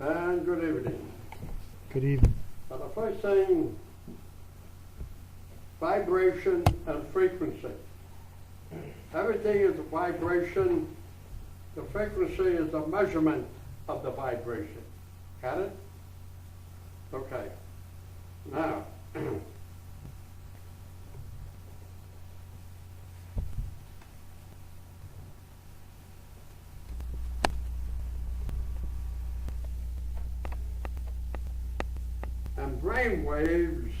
And good evening. Good evening. The first thing, vibration and frequency. Everything is a vibration. The frequency is a measurement of the vibration. Got it? Okay. Now, and brain waves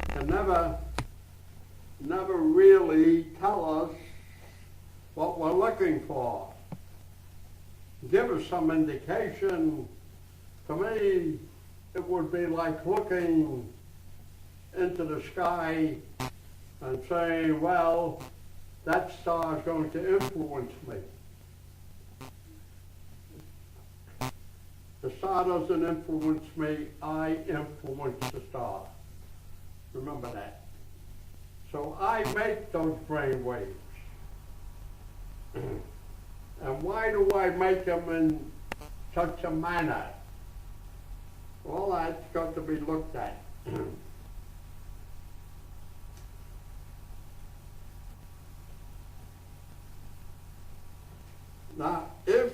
can never really tell us what we're looking for. Give us some indication. To me, it would be like looking into the sky and saying, well, that star is going to influence me. The star doesn't influence me, I influence the star. Remember that. So I make those brain waves. And why do I make them in such a manner? Well, that's got to be looked at. Now, if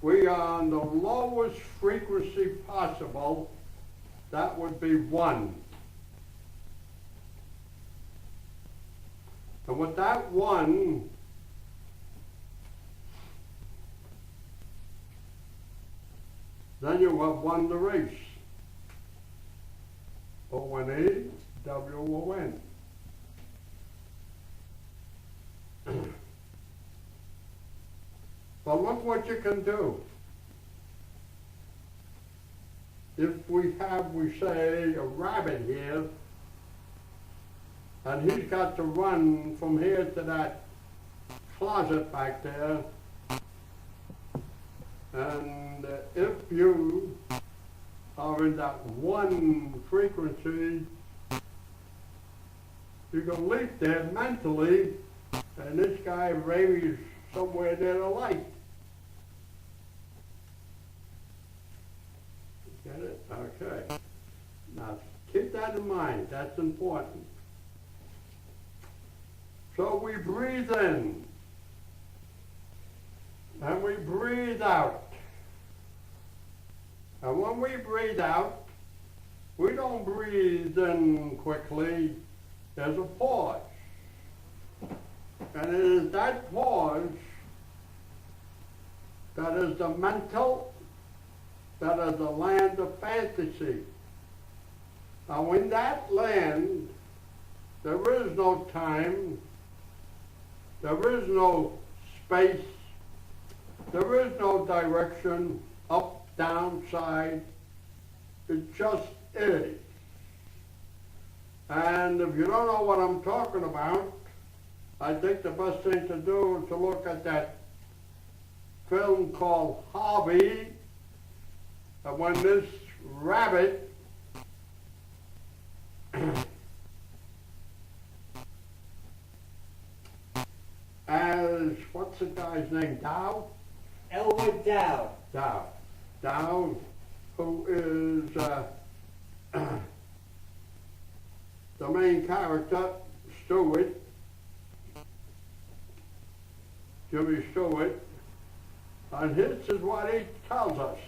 we are on the lowest frequency possible, that would be 1. And with that 1, then you have won the race. O-N-E, W-O-N. But look what you can do. If we have, we say, a rabbit here, and he's got to run from here to that closet back there, and if you are in that 1 frequency, you can leap there mentally, and this guy maybe is somewhere near the light. Get it? Okay. Now, keep that in mind. That's important. So we breathe in, and we breathe out. And when we breathe out, we don't breathe in quickly. There's a pause. And it is that pause that is the mental, that is the land of fantasy. Now in that land, there is no time, there is no space, there is no direction, up, down, side. It just is. And if you don't know what I'm talking about, I think the best thing to do is to look at that film called Harvey, and when this rabbit as, what's the guy's name, Dow? Elwood Dow. Dow, who is the main character, Stewart, Jimmy Stewart, and this is what he tells us.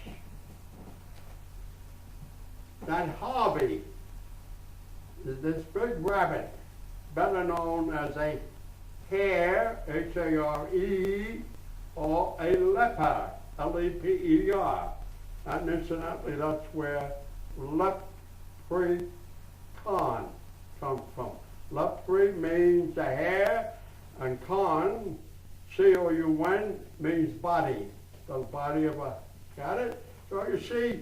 That Harvey is this big rabbit, better known as a hare, H-A-R-E, or a leper, L-E-P-E-R. And incidentally, that's where leprechaun comes from. Lepre means a hare, and con, C-O-U-N, means body. The body of a, got it? So you see,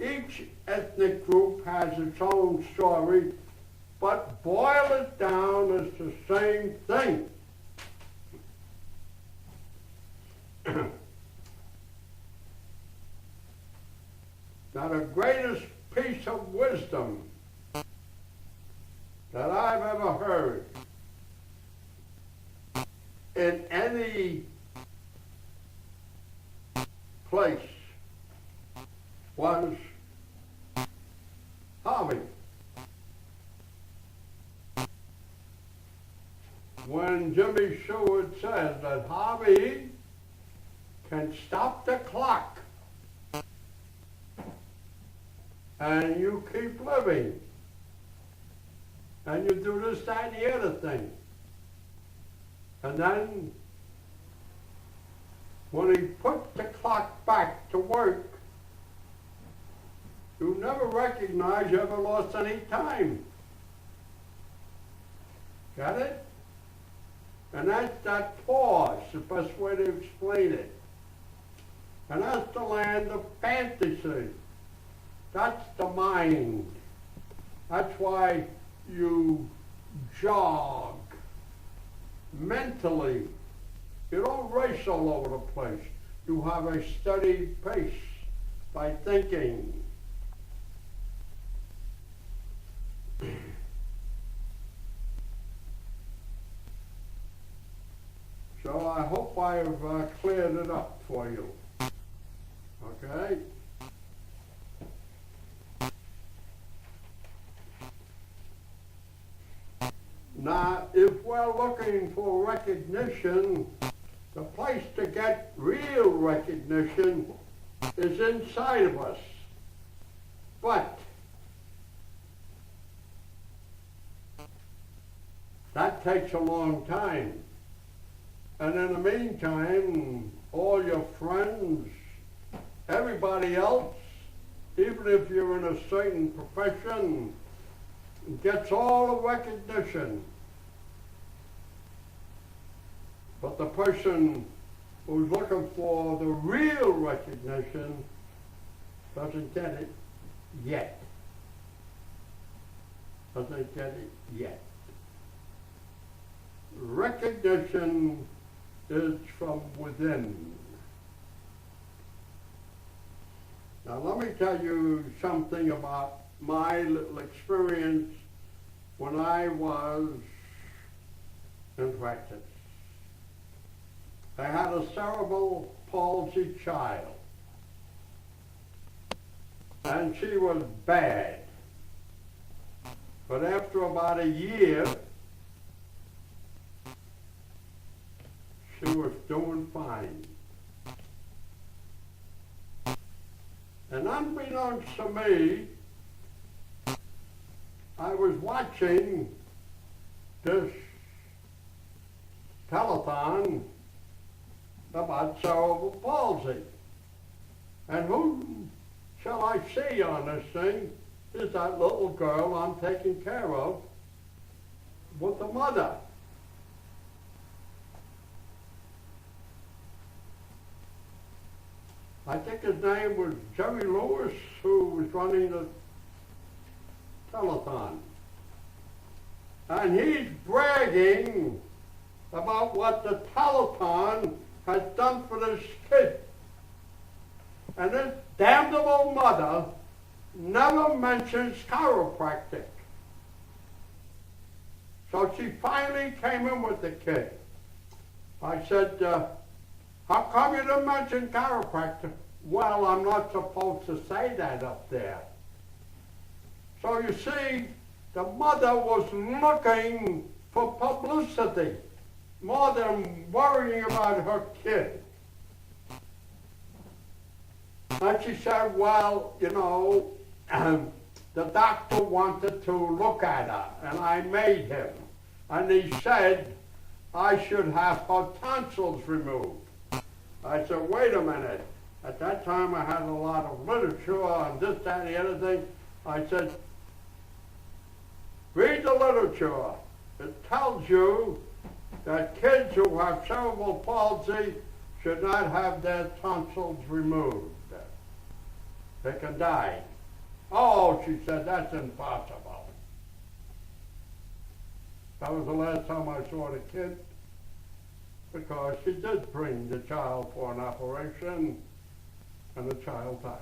each ethnic group has its own story, but boil it down, it's the same thing. Now the greatest piece of wisdom that I've ever heard in any place was Harvey. When Jimmy Stewart says that Harvey can stop the clock and you keep living and you do this, that, and the other thing. And then when he put the clock back to work, you never recognize you ever lost any time. Got it? And that's that pause, the best way to explain it. And that's the land of fantasy. That's the mind. That's why you jog mentally. You don't race all over the place. You have a steady pace by thinking. So I hope I've cleared it up for you. Okay? Now, if we're looking for recognition, the place to get real recognition is inside of us. But that takes a long time. And in the meantime, all your friends, everybody else, even if you're in a certain profession, gets all the recognition. But the person who's looking for the real recognition doesn't get it yet. Doesn't get it yet. Recognition is from within. Now let me tell you something about my little experience when I was in practice. I had a cerebral palsy child, and she was bad. But after about a year, she was doing fine. And unbeknownst to me, I was watching this telethon about cerebral palsy. And who shall I see on this thing is that little girl I'm taking care of with the mother. I think his name was Jerry Lewis, who was running the telethon. And he's bragging about what the telethon has done for this kid. And this damnable mother never mentions chiropractic. So she finally came in with the kid. I said, how come you didn't mention chiropractor? Well, I'm not supposed to say that up there. So you see, the mother was looking for publicity more than worrying about her kid. And she said, well, you know, the doctor wanted to look at her, and I made him. And he said I should have her tonsils removed. I said, wait a minute. At that time I had a lot of literature on this, that, and the other thing. I said, read the literature. It tells you that kids who have cerebral palsy should not have their tonsils removed. They can die. Oh, she said, that's impossible. That was the last time I saw the kid, because she did bring the child for an operation, and the child died.